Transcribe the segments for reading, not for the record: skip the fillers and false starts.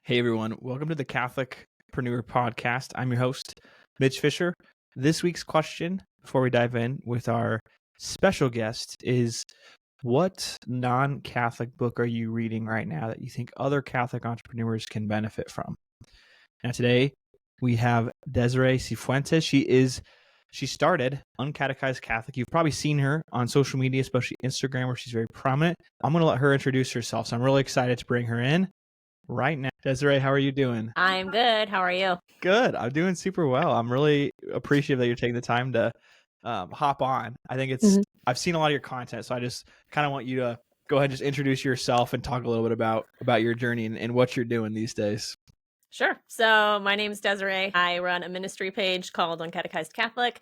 Hey everyone, welcome to the Catholicpreneur podcast. I'm your host, Mitch Fisher. This week's question, before we dive in with our special guest, is what non-Catholic book are you reading right now that you think other Catholic entrepreneurs can benefit from? Now today we have Desiree Cifuentes. She started Uncatechized Catholic. You've probably seen her on social media, especially Instagram, where she's very prominent. I'm going to let her introduce herself, so I'm really excited to bring her in right now. Desiree, how are you doing? I'm good. How are you? Good. I'm doing super well. I'm really appreciative that you're taking the time to hop on. I think I've seen a lot of your content, so I just kind of want you to go ahead and just introduce yourself and talk a little bit about your journey and what you're doing these days. Sure. So my name is Desiree. I run a ministry page called Uncatechized Catholic,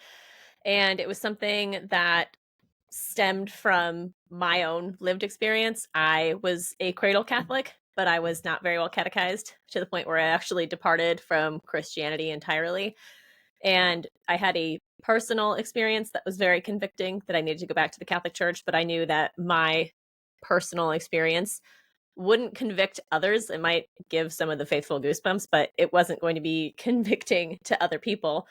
and it was something that stemmed from my own lived experience. I was a cradle Catholic, but I was not very well catechized to the point where I actually departed from Christianity entirely. And I had a personal experience that was very convicting that I needed to go back to the Catholic Church, but I knew that my personal experience wouldn't convict others. It might give some of the faithful goosebumps, but it wasn't going to be convicting to other people.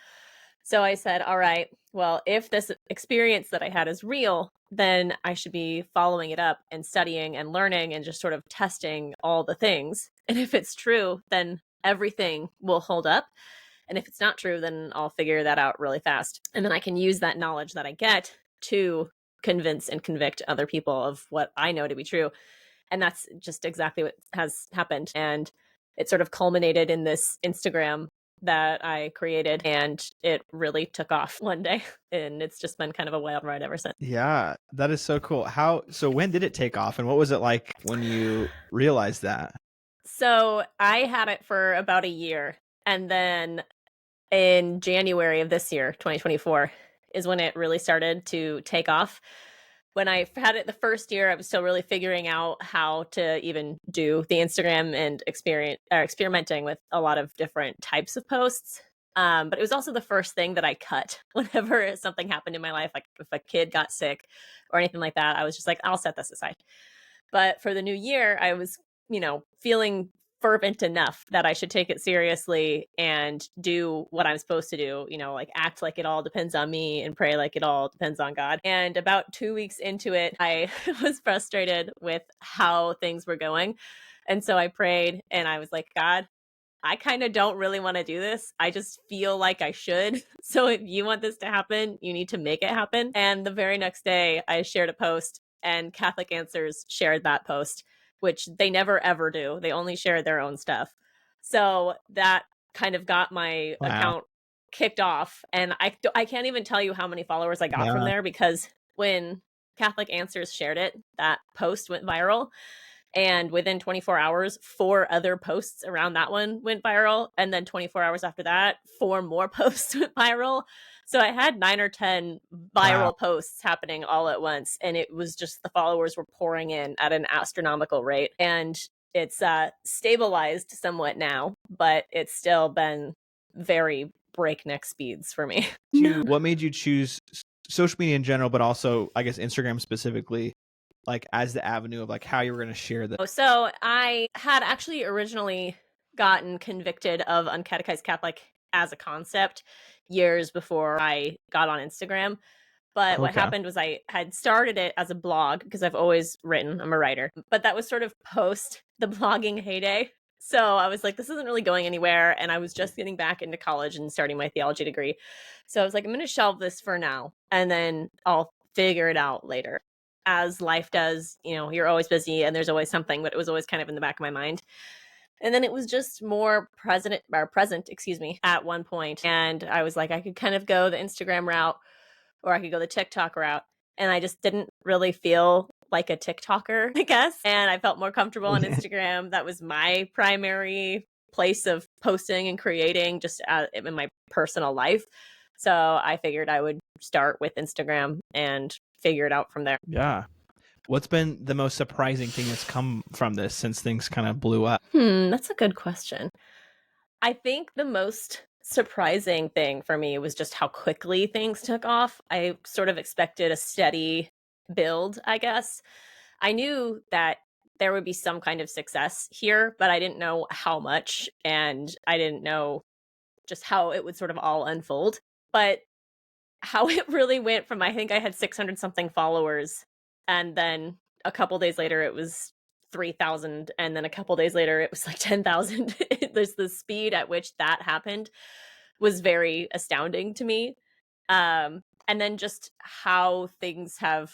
So I said, all right, well, if this experience that I had is real, then I should be following it up and studying and learning and just sort of testing all the things. And if it's true, then everything will hold up. And if it's not true, then I'll figure that out really fast. And then I can use that knowledge that I get to convince and convict other people of what I know to be true. And that's just exactly what has happened. And it sort of culminated in this Instagram that I created, and it really took off one day. And it's just been kind of a wild ride ever since. Yeah, that is so cool. So when did it take off and what was it like when you realized that? So I had it for about a year. And then in January of this year, 2024, is when it really started to take off. When I had it the first year, I was still really figuring out how to even do the Instagram and experimenting with a lot of different types of posts. But it was also the first thing that I cut whenever something happened in my life, like if a kid got sick or anything like that. I was just like, I'll set this aside. But for the new year, I was, feeling fervent enough that I should take it seriously and do what I'm supposed to do, like act like it all depends on me and pray like it all depends on God. And about 2 weeks into it, I was frustrated with how things were going. And so I prayed and I was like, God, I kind of don't really want to do this. I just feel like I should. So if you want this to happen, you need to make it happen. And the very next day, I shared a post and Catholic Answers shared that post, which they never ever do. They only share their own stuff. So that kind of got my account kicked off. And I can't even tell you how many followers I got from there, because when Catholic Answers shared it, that post went viral. And within 24 hours, 4 other posts around that one went viral. And then 24 hours after that, 4 more posts went viral. So I had 9 or 10 viral posts happening all at once. And it was just the followers were pouring in at an astronomical rate. And it's stabilized somewhat now, but it's still been very breakneck speeds for me. What made you choose social media in general, but also, I guess, Instagram specifically, like as the avenue of like how you were going to share that? So I had actually originally gotten convicted of Uncatechized Catholic as a concept years before I got on Instagram. But what happened was I had started it as a blog because I've always written. I'm a writer. But that was sort of post the blogging heyday. So I was like, this isn't really going anywhere. And I was just getting back into college and starting my theology degree. So I was like, I'm going to shelve this for now, and then I'll figure it out later. As life does, you're always busy and there's always something, but it was always kind of in the back of my mind. And then it was just more present, at one point. And I was like, I could kind of go the Instagram route or I could go the TikTok route. And I just didn't really feel like a TikToker, I guess. And I felt more comfortable on Instagram. That was my primary place of posting and creating just in my personal life. So I figured I would start with Instagram and figure it out from there. Yeah. What's been the most surprising thing that's come from this since things kind of blew up? That's a good question. I think the most surprising thing for me was just how quickly things took off. I sort of expected a steady build, I guess. I knew that there would be some kind of success here, but I didn't know how much, and I didn't know just how it would sort of all unfold. But how it really went from, I think I had 600 something followers, and then a couple days later it was 3,000, and then a couple days later it was like 10,000. There's the speed at which that happened was very astounding to me. And then just how things have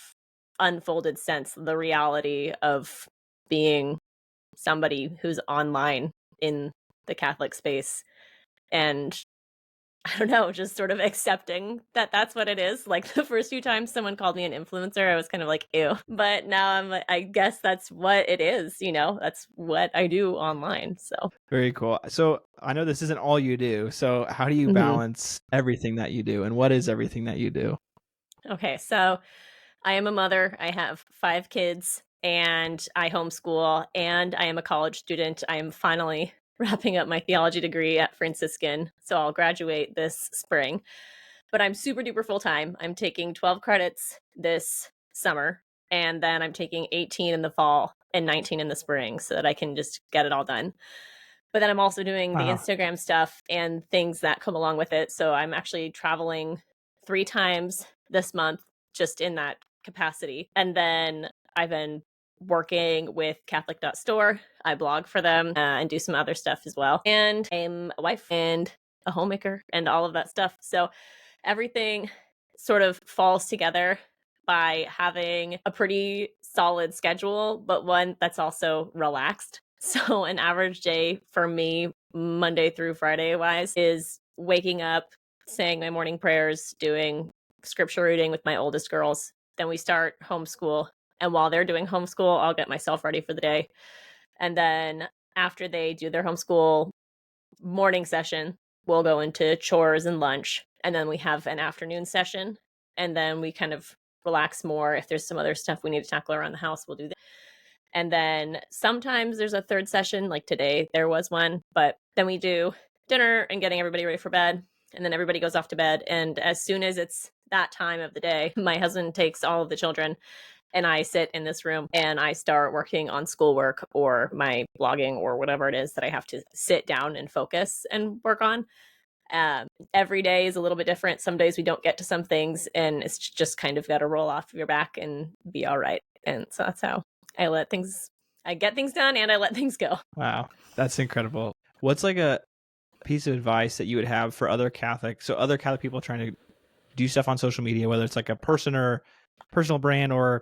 unfolded since, the reality of being somebody who's online in the Catholic space, and I don't know, just sort of accepting that that's what it is. Like the first few times someone called me an influencer, I was kind of like, ew. But now I'm like, I guess that's what it is, that's what I do online. So Very cool. So I know this isn't all you do. So how do you balance everything that you do, and what is everything that you do? Okay, so I am a mother. I have 5 kids, and I homeschool, and I am a college student. I am finally wrapping up my theology degree at Franciscan, so I'll graduate this spring. But I'm super duper full time. I'm taking 12 credits this summer, and then I'm taking 18 in the fall and 19 in the spring so that I can just get it all done. But then I'm also doing the Instagram stuff and things that come along with it. So I'm actually traveling 3 times this month just in that capacity. And then I've been working with Catholic.store. I blog for them and do some other stuff as well. And I'm a wife and a homemaker and all of that stuff. So everything sort of falls together by having a pretty solid schedule, but one that's also relaxed. So an average day for me, Monday through Friday wise, is waking up, saying my morning prayers, doing scripture reading with my oldest girls. Then we start homeschool. And while they're doing homeschool, I'll get myself ready for the day. And then after they do their homeschool morning session, we'll go into chores and lunch. And then we have an afternoon session. And then we kind of relax more. If there's some other stuff we need to tackle around the house, we'll do that. And then sometimes there's a third session, like today there was one, but then we do dinner and getting everybody ready for bed. And then everybody goes off to bed. And as soon as it's that time of the day, my husband takes all of the children and I sit in this room and I start working on schoolwork or my blogging or whatever it is that I have to sit down and focus and work on. Every day is a little bit different. Some days we don't get to some things and it's just kind of got to roll off of your back and be all right. And so that's how I get things done and I let things go. Wow, that's incredible. What's like a piece of advice that you would have for other Catholic people trying to do stuff on social media, whether it's like a personal brand or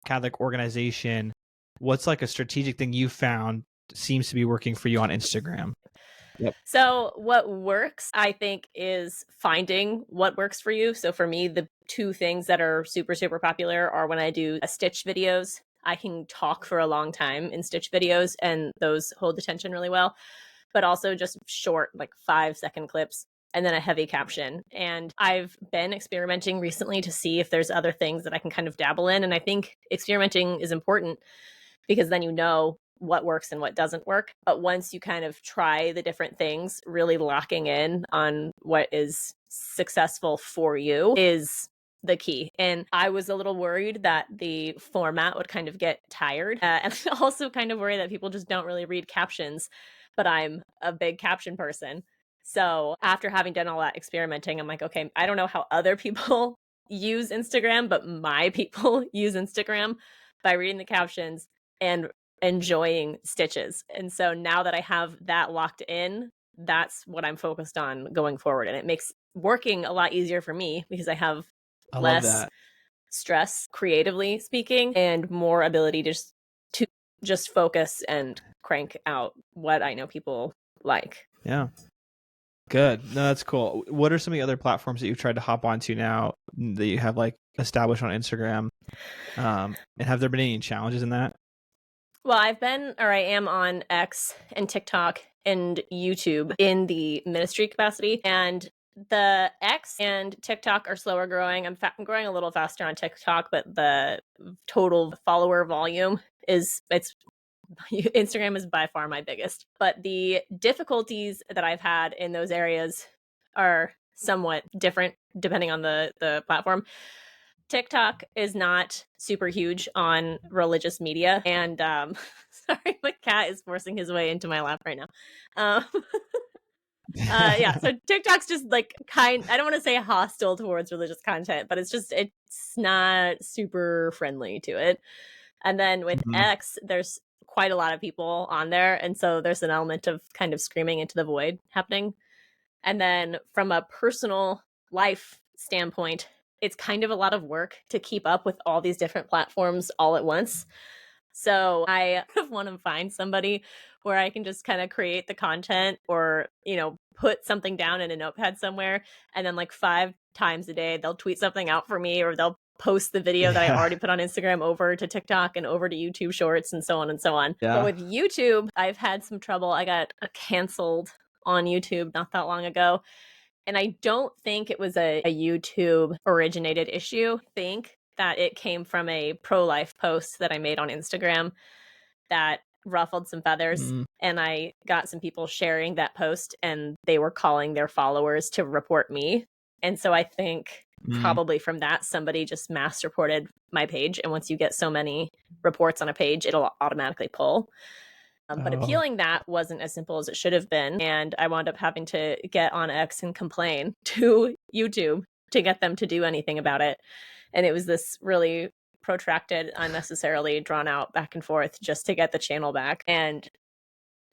Catholic organization? What's like a strategic thing you found seems to be working for you on Instagram? Yep. So what works, I think, is finding what works for you. So for me, the 2 things that are super, super popular are when I do stitch videos. I can talk for a long time in stitch videos and those hold attention really well, but also just short, like 5-second clips and then a heavy caption. And I've been experimenting recently to see if there's other things that I can kind of dabble in. And I think experimenting is important because then you know what works and what doesn't work. But once you kind of try the different things, really locking in on what is successful for you is the key. And I was a little worried that the format would kind of get tired. And also kind of worried that people just don't really read captions, but I'm a big caption person. So after having done all that experimenting, I'm like, okay, I don't know how other people use Instagram, but my people use Instagram by reading the captions and enjoying stitches. And so now that I have that locked in, that's what I'm focused on going forward. And it makes working a lot easier for me because I have less stress, creatively speaking, and more ability to just focus and crank out what I know people like. Yeah. Good. No, that's cool. What are some of the other platforms that you've tried to hop onto now that you have like established on Instagram? And have there been any challenges in that? Well, I am on X and TikTok and YouTube in the ministry capacity. And the X and TikTok are slower growing. I'm growing a little faster on TikTok, but the total follower volume Instagram is by far my biggest. But the difficulties that I've had in those areas are somewhat different depending on the platform. TikTok is not super huge on religious media. And sorry, my cat is forcing his way into my lap right now. Um, yeah, so TikTok's just like I don't want to say hostile towards religious content, but it's not super friendly to it. And then with X, there's quite a lot of people on there. And so there's an element of kind of screaming into the void happening. And then from a personal life standpoint, it's kind of a lot of work to keep up with all these different platforms all at once. So I want to find somebody where I can just kind of create the content or, put something down in a notepad somewhere. And then like 5 times a day, they'll tweet something out for me, or they'll post the video that I already put on Instagram over to TikTok and over to YouTube Shorts and so on and so on. Yeah. But with YouTube, I've had some trouble. I got canceled on YouTube not that long ago. And I don't think it was a YouTube originated issue. I think that it came from a pro-life post that I made on Instagram that ruffled some feathers. And I got some people sharing that post, and they were calling their followers to report me. And so I think probably from that, somebody just mass reported my page. And once you get so many reports on a page, it'll automatically pull. But appealing that wasn't as simple as it should have been. And I wound up having to get on X and complain to YouTube to get them to do anything about it. And it was this really protracted, unnecessarily drawn out back and forth just to get the channel back. And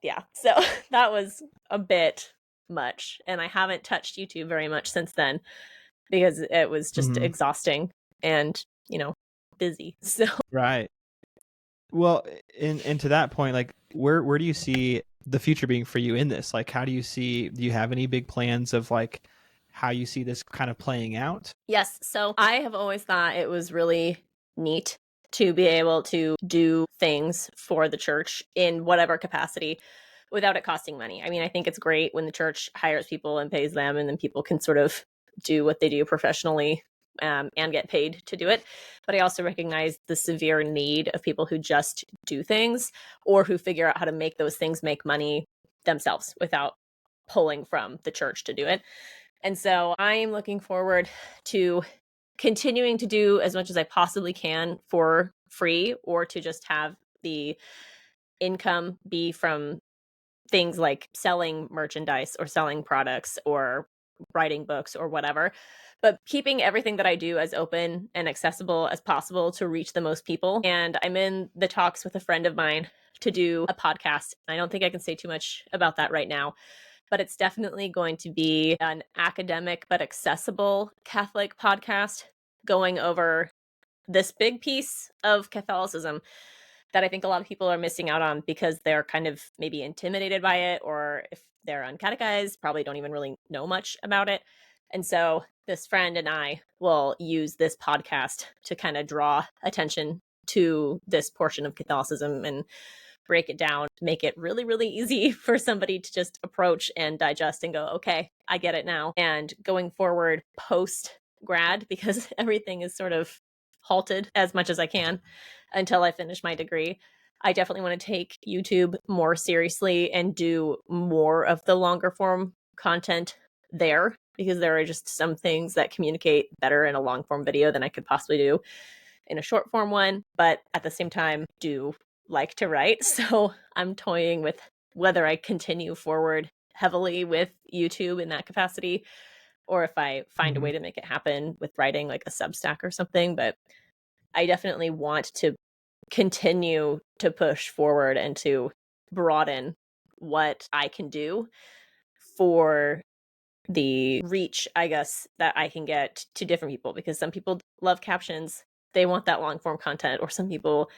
yeah, so that was a bit much. And I haven't touched YouTube very much since then because it was just exhausting and, busy. So Right. Well, and to that point, like where do you see the future being for you in this? Like, do you have any big plans of like how you see this kind of playing out? Yes. So I have always thought it was really neat to be able to do things for the church in whatever capacity without it costing money. I mean, I think it's great when the church hires people and pays them, and then people can sort of do what they do professionally and get paid to do it. But I also recognize the severe need of people who just do things or who figure out how to make those things make money themselves without pulling from the church to do it. And so I am looking forward to continuing to do as much as I possibly can for free, or to just have the income be from things like selling merchandise or selling products or writing books or whatever, but keeping everything that I do as open and accessible as possible to reach the most people. And I'm in the talks with a friend of mine to do a podcast. I don't think I can say too much about that right now, but it's definitely going to be an academic but accessible Catholic podcast going over this big piece of Catholicism that I think a lot of people are missing out on because they're kind of maybe intimidated by it, or if they're uncatechized, probably don't even really know much about it. And so this friend and I will use this podcast to kind of draw attention to this portion of Catholicism and break it down, make it really, really easy for somebody to just approach and digest and go, okay, I get it now. And going forward post grad, because everything is sort of halted as much as I can until I finish my degree, I definitely want to take YouTube more seriously and do more of the longer form content there, because there are just some things that communicate better in a long form video than I could possibly do in a short form one. But at the same time, do like to write. So I'm toying with whether I continue forward heavily with YouTube in that capacity, or if I find a way to make it happen with writing like a Substack or something. But I definitely want to continue to push forward and to broaden what I can do for the reach, I guess, that I can get to different people, because some people love captions. They want that long form content, or some people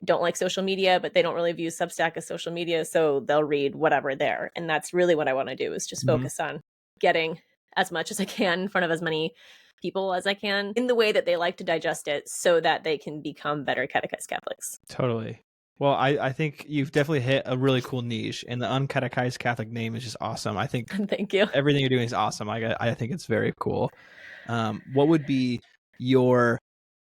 don't like social media, but they don't really view Substack as social media, so they'll read whatever there. And that's really what I want to do, is just focus on getting as much as I can in front of as many people as I can in the way that they like to digest it, so that they can become better catechized Catholics. Totally. Well, I think you've definitely hit a really cool niche, and the Uncatechized Catholic name is just awesome. I think Thank you. Everything you're doing is awesome. I think it's very cool. What would be your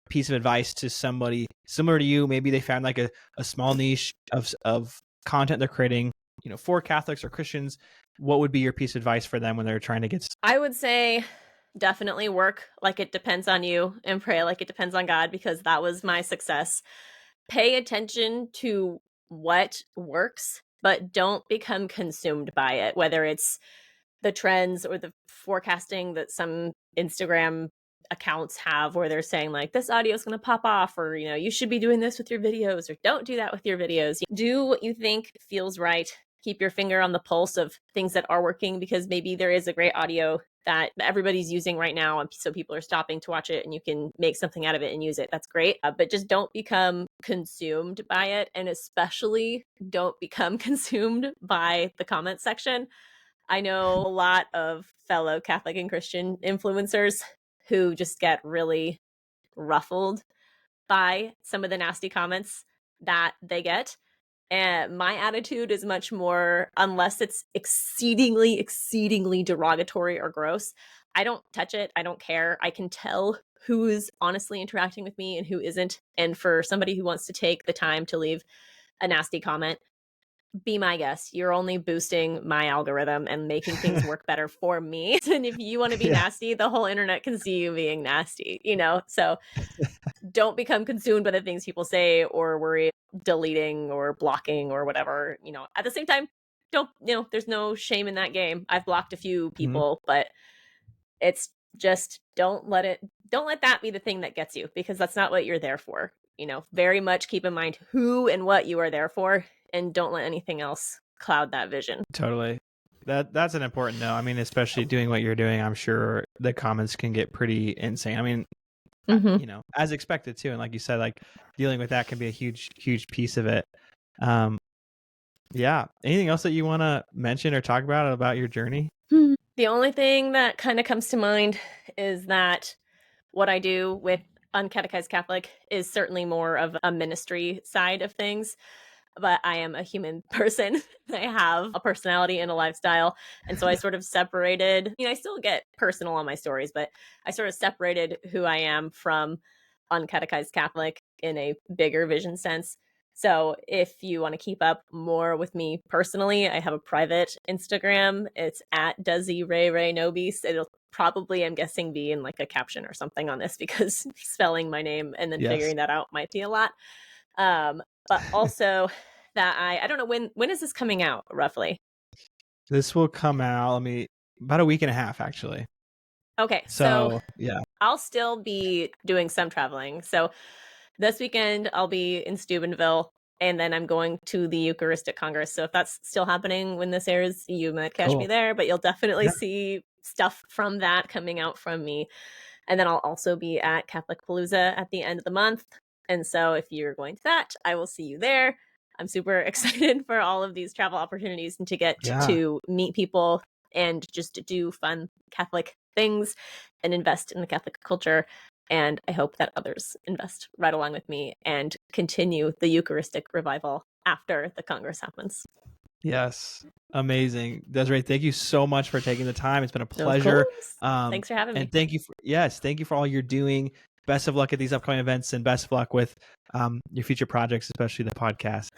piece of advice to somebody similar to you? Maybe they found like a small niche of content they're creating, for Catholics or Christians. What would be your piece of advice for them when they're trying to get? I would say Definitely work like it depends on you and pray like it depends on God, because that was my success. Pay attention to what works, but don't become consumed by it, whether it's the trends or the forecasting that some Instagram accounts have where they're saying like this audio is going to pop off, or you should be doing this with your videos, or don't do that with your videos. Do what you think feels right. Keep your finger on the pulse of things that are working, because maybe there is a great audio that everybody's using right now, and so people are stopping to watch it and you can make something out of it and use it. That's great. But just don't become consumed by it, and especially don't become consumed by the comment section. I know a lot of fellow Catholic and Christian influencers who just get really ruffled by some of the nasty comments that they get. And my attitude is much more, unless it's exceedingly derogatory or gross, I don't touch it. I don't care. I can tell who's honestly interacting with me and who isn't. And for somebody who wants to take the time to leave a nasty comment, be my guest. You're only boosting my algorithm and making things work better for me. And if you want to be nasty, the whole internet can see you being nasty, So don't become consumed by the things people say or worry deleting or blocking or whatever. At the same time, don't, there's no shame in that game. I've blocked a few people, but it's just don't let that be the thing that gets you, because that's not what you're there for. Very much keep in mind who and what you are there for, and don't let anything else cloud that vision. Totally. That's an important note. I mean, especially doing what you're doing, I'm sure the comments can get pretty insane. I mean, as expected too. And like you said, like dealing with that can be a huge piece of it. Yeah. Anything else that you want to mention or talk about your journey? The only thing that kind of comes to mind is that what I do with Uncatechized Catholic is certainly more of a ministry side of things, but I am a human person. I have a personality and a lifestyle. And so I sort of separated, I still get personal on my stories, but I sort of separated who I am from Uncatechized Catholic in a bigger vision sense. So if you want to keep up more with me personally, I have a private Instagram. It's at Desi Ray Ray Nobis. It'll probably, I'm guessing, be in like a caption or something on this, because spelling my name and then figuring that out might be a lot. But also that I don't know, when is this coming out roughly? This will come out, about a week and a half actually. Okay. So yeah, I'll still be doing some traveling. So this weekend I'll be in Steubenville, and then I'm going to the Eucharistic Congress. So if that's still happening when this airs, you might catch me there, but you'll definitely see stuff from that coming out from me. And then I'll also be at Catholicpalooza at the end of the month. And so if you're going to that, I will see you there. I'm super excited for all of these travel opportunities and to get to meet people and just do fun Catholic things and invest in the Catholic culture. And I hope that others invest right along with me and continue the Eucharistic revival after the Congress happens. Yes. Amazing. Desiree, thank you so much for taking the time. It's been a pleasure. Thanks for having me. And thank you for all you're doing. Best of luck at these upcoming events, and best of luck with your future projects, especially the podcast.